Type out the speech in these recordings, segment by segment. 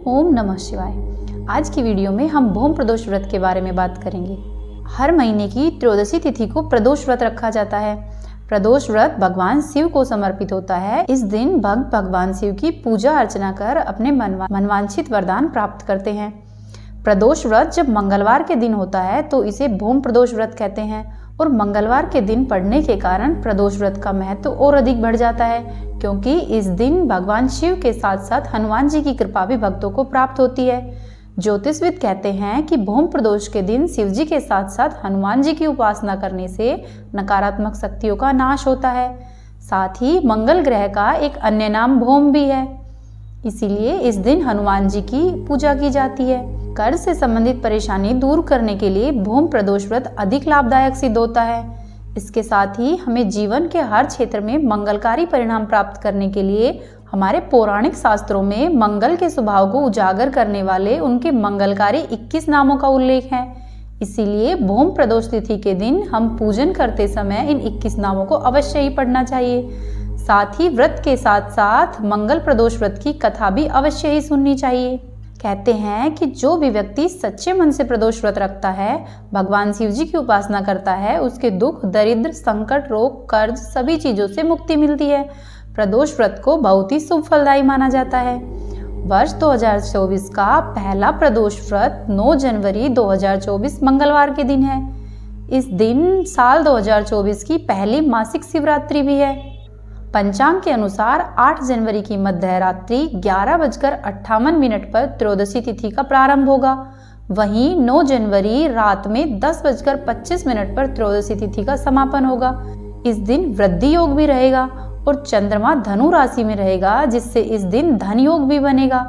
ओम नमः शिवाय। आज की वीडियो में हम भौम प्रदोष व्रत के बारे में बात करेंगे। हर महीने की त्रयोदशी तिथि को प्रदोष व्रत रखा जाता है। प्रदोष व्रत भगवान शिव को समर्पित होता है। इस दिन भक्त भगवान शिव की पूजा अर्चना कर अपने मनवांछित वरदान प्राप्त करते हैं। प्रदोष व्रत जब मंगलवार के दिन होता है तो इसे भौम प्रदोष व्रत कहते हैं और मंगलवार के दिन पड़ने के कारण प्रदोष व्रत का महत्व और अधिक बढ़ जाता है, क्योंकि इस दिन भगवान शिव के साथ साथ हनुमान जी की कृपा भी भक्तों को प्राप्त होती है। ज्योतिषविद कहते हैं कि भौम प्रदोष के दिन शिव जी के साथ साथ हनुमान जी की उपासना करने से नकारात्मक शक्तियों का नाश होता है। साथ ही मंगल ग्रह का एक अन्य नाम भौम भी है, इसीलिए इस दिन हनुमान जी की पूजा की जाती है। कर्ज से संबंधित परेशानी दूर करने के लिए भौम प्रदोष व्रत अधिक लाभदायक सिद्ध होता है। इसके साथ ही हमें जीवन के हर क्षेत्र में मंगलकारी परिणाम प्राप्त करने के लिए हमारे पौराणिक शास्त्रों में मंगल के स्वभाव को उजागर करने वाले उनके मंगलकारी 21 नामों का उल्लेख है। इसीलिए भौम प्रदोष तिथि के दिन हम पूजन करते समय इन 21 नामों को अवश्य ही पढ़ना चाहिए। साथ ही व्रत के साथ साथ मंगल प्रदोष व्रत की कथा भी अवश्य ही सुननी चाहिए। कहते हैं कि जो भी व्यक्ति सच्चे मन से प्रदोष व्रत रखता है, भगवान शिव जी की उपासना करता है, उसके दुख, दरिद्र, संकट, रोग, कर्ज सभी चीजों से मुक्ति मिलती है। प्रदोष व्रत को बहुत ही शुभ फलदायी माना जाता है। वर्ष 2024 का पहला प्रदोष व्रत 9 जनवरी 2024 मंगलवार के दिन है। इस दिन साल 2024 की पहली मासिक शिवरात्रि भी है। पंचांग के अनुसार 8 जनवरी की मध्य रात्रि 11:58 पर त्रयोदशी तिथि का प्रारंभ होगा। वहीं 9 जनवरी रात में 10:25 पर त्रयोदशी तिथि का समापन होगा। इस दिन वृद्धि योग भी रहेगा और चंद्रमा धनु राशि में रहेगा, जिससे इस दिन धन योग भी बनेगा।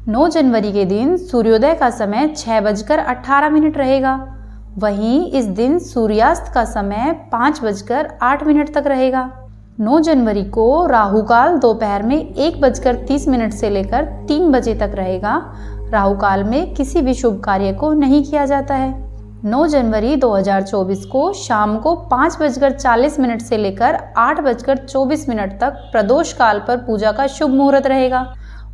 9 जनवरी के दिन सूर्योदय का समय 6:18 रहेगा। वहीं इस दिन सूर्यास्त का समय 5:08 तक रहेगा। 9 जनवरी को राहु काल दोपहर में 1:30 से लेकर 3 बजे तक रहेगा। राहु काल में किसी भी शुभ कार्य को नहीं किया जाता है। 9 जनवरी 2024 को शाम को 5:40 से लेकर 8:24 तक प्रदोष काल पर पूजा का शुभ मुहूर्त रहेगा।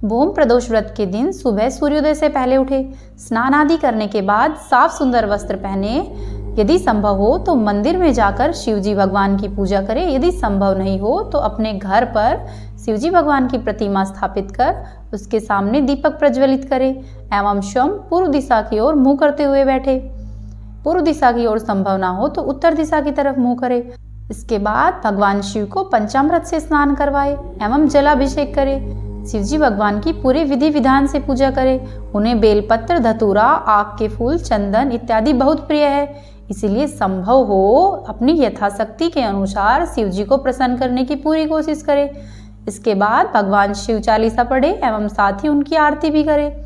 भौम प्रदोष व्रत के दिन सुबह सूर्योदय से पहले उठे, स्नान आदि करने के बाद साफ सुंदर वस्त्र पहने। यदि संभव हो तो मंदिर में जाकर शिवजी भगवान की पूजा करें। यदि संभव नहीं हो तो अपने घर पर शिवजी भगवान की प्रतिमा स्थापित कर उसके सामने दीपक प्रज्वलित करें एवं स्वयं पूर्व दिशा की ओर मुंह करते हुए बैठे। पूर्व दिशा की ओर संभव ना हो तो उत्तर दिशा की तरफ मुंह करें। इसके बाद भगवान शिव को पंचामृत से स्नान करवाए एवं जलाभिषेक करें। शिवजी भगवान की पूरे विधि विधान से पूजा करें। उन्हें बेलपत्र, धतूरा, आक के फूल, चंदन इत्यादि बहुत प्रिय है। इसीलिए संभव हो अपनी यथाशक्ति के अनुसार शिव जी को प्रसन्न करने की पूरी कोशिश करें। इसके बाद भगवान शिव चालीसा पढ़े एवं साथ ही उनकी आरती भी करें।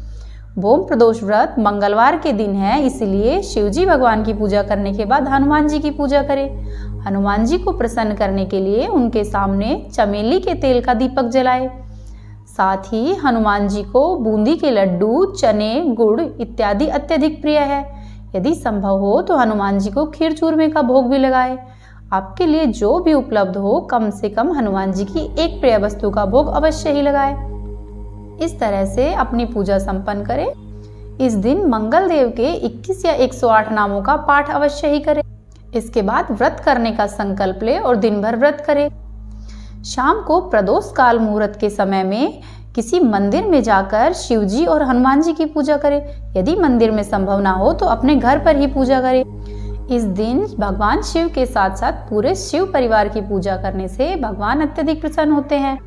भौम प्रदोष व्रत मंगलवार के दिन है, इसलिए शिव जी भगवान की पूजा करने के बाद हनुमान जी की पूजा करें। हनुमान जी को प्रसन्न करने के लिए उनके सामने चमेली के तेल का दीपक जलाए। साथ ही हनुमान जी को बूंदी के लड्डू, चने, गुड़ इत्यादि अत्यधिक प्रिय है। यदि संभव हो तो हनुमान जी को खीर चूरमे का भोग भी लगाए। आपके लिए जो भी उपलब्ध हो, कम से कम हनुमान जी की एक प्रिय वस्तु का भोग अवश्य ही लगाए। इस तरह से अपनी पूजा संपन्न करें। इस दिन मंगल देव के 21 या 108 नामों का पाठ अवश्य ही करें। इसके बाद व्रत करने का संकल्प ले और दिन भर व्रत करें। शाम को प्रदोष काल मुहूर्त के समय में किसी मंदिर में जाकर शिव जी और हनुमान जी की पूजा करें। यदि मंदिर में संभव ना हो तो अपने घर पर ही पूजा करें। इस दिन भगवान शिव के साथ साथ पूरे शिव परिवार की पूजा करने से भगवान अत्यधिक प्रसन्न होते हैं।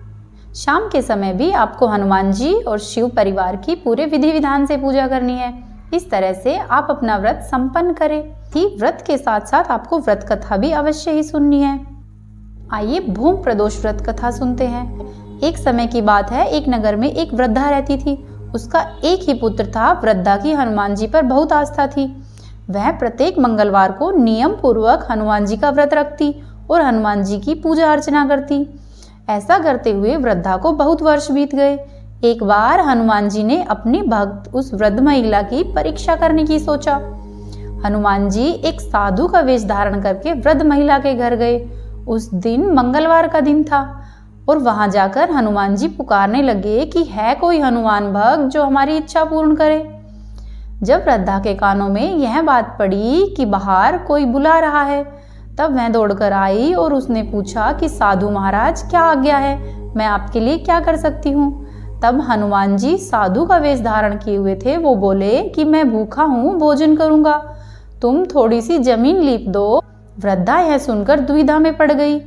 शाम के समय भी आपको हनुमान जी और शिव परिवार की पूरे विधि विधान से पूजा करनी है। इस तरह से आप अपना व्रत संपन्न करें। व्रत के साथ साथ आपको व्रत कथा भी अवश्य ही सुननी है। आइए भौम प्रदोष व्रत कथा सुनते हैं। एक समय की बात है, एक नगर में एक वृद्धा रहती थी। उसका एक ही पुत्र था। वृद्धा की हनुमान जी पर बहुत आस्था थी। वह प्रत्येक मंगलवार को नियम पूर्वक हनुमान जी का व्रत रखती और हनुमान जी की पूजा अर्चना करती। ऐसा करते हुए वृद्धा को बहुत वर्ष बीत गए। एक बार हनुमान जी ने अपनी भक्त उस वृद्ध महिला की परीक्षा करने की सोचा। हनुमान जी एक साधु का वेश धारण करके वृद्ध महिला के घर गए। उस दिन मंगलवार का दिन था। और वहां जाकर हनुमान जी पुकारने लगे कि है कोई हनुमान भक्त जो हमारी इच्छा पूर्ण करे। जब वृद्धा के कानों में यह बात पड़ी कि बाहर कोई बुला रहा है, तब वह दौड़कर आई और उसने पूछा कि साधु महाराज क्या आज्ञा है, मैं आपके लिए क्या कर सकती हूँ। तब हनुमान जी साधु का वेश धारण किए हुए थे। वो बोले कि मैं भूखा हूँ, भोजन करूँगा, तुम थोड़ी सी जमीन लीप दो। वृद्धा यह सुनकर दुविधा में पड़ गई,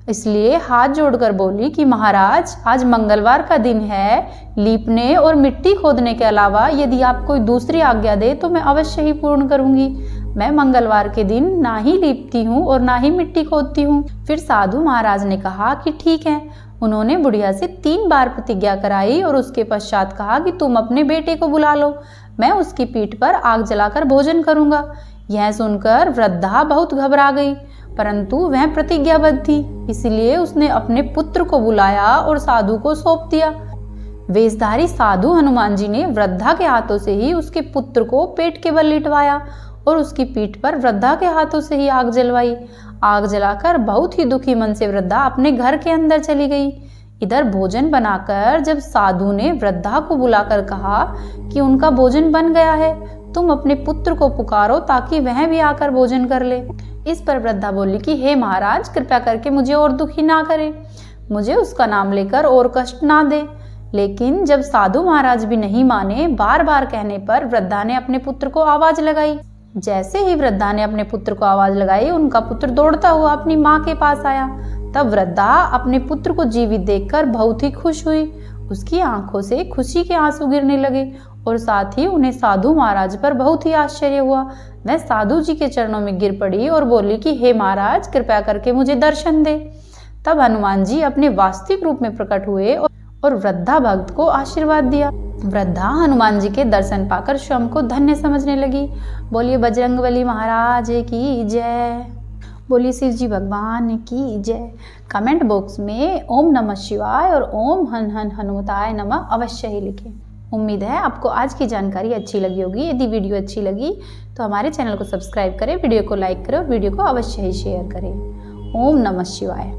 इसलिए हाथ जोड़कर बोली कि महाराज आज मंगलवार का दिन है, लीपने और मिट्टी खोदने के अलावा यदि आप कोई दूसरी आज्ञा दे तो मैं अवश्य ही पूर्ण करूंगी। मैं मंगलवार के दिन ना ही लीपती हूँ और ना ही मिट्टी खोदती हूँ। फिर साधु महाराज ने कहा कि ठीक है। उन्होंने बुढ़िया से 3 बार प्रतिज्ञा कराई और उसके पश्चात कहा कि तुम अपने बेटे को बुला लो, मैं उसकी पीठ पर आग जलाकर भोजन करूंगा। यह सुनकर वृद्धा बहुत घबरा गई, परंतु वह प्रतिज्ञाबद्ध थी, इसलिए उसने अपने पुत्र को बुलाया और साधु को सौंप दिया। वेशधारी साधु हनुमान जी ने वृद्धा के हाथों से ही उसके पुत्र को पेट के बल लिटवाया और उसकी पीठ पर वृद्धा के हाथों से ही आग जलवाई। आग जलाकर बहुत ही दुखी मन से वृद्धा अपने घर के अंदर चली गई। इधर भोजन बनाकर जब साधु ने वृद्धा को बुलाकर कहा कि उनका भोजन बन गया है, तुम अपने पुत्र को पुकारो ताकि वह भी आकर भोजन कर ले। इस पर वृद्धा बोली कि हे महाराज, कृपया करके मुझे और दुखी ना करें, मुझे उसका नाम लेकर और कष्ट ना दे। लेकिन जब साधु महाराज भी नहीं माने, बार बार कहने पर वृद्धा ने अपने पुत्र को आवाज लगाई। जैसे ही वृद्धा ने अपने पुत्र को आवाज लगाई, उनका पुत्र दौड़ता हुआ अपनी माँ के पास आया। तब वृद्धा अपने पुत्र को जीवित देखकर बहुत ही खुश हुई। उसकी आंखों से खुशी के आंसू गिरने लगे और साथ ही उन्हें साधु महाराज पर बहुत ही आश्चर्य हुआ। वह साधु जी के चरणों में गिर पड़ी और बोली कि हे महाराज, कृपया करके मुझे दर्शन दे। तब हनुमान जी अपने वास्तविक रूप में प्रकट हुए और वृद्धा भक्त को आशीर्वाद दिया। वृद्धा हनुमान जी के दर्शन पाकर स्वयं को धन्य समझने लगी। बोलिए बजरंगबली महाराज की जय, बोलिए शिव जी भगवान की जय। कमेंट बॉक्स में ओम नमः शिवाय और ओम हन हन हनुमताय नमः अवश्य ही लिखें। उम्मीद है आपको आज की जानकारी अच्छी लगी होगी। यदि वीडियो अच्छी लगी तो हमारे चैनल को सब्सक्राइब करें, वीडियो को लाइक करें और वीडियो को अवश्य ही शेयर करें। ओम नमः शिवाय।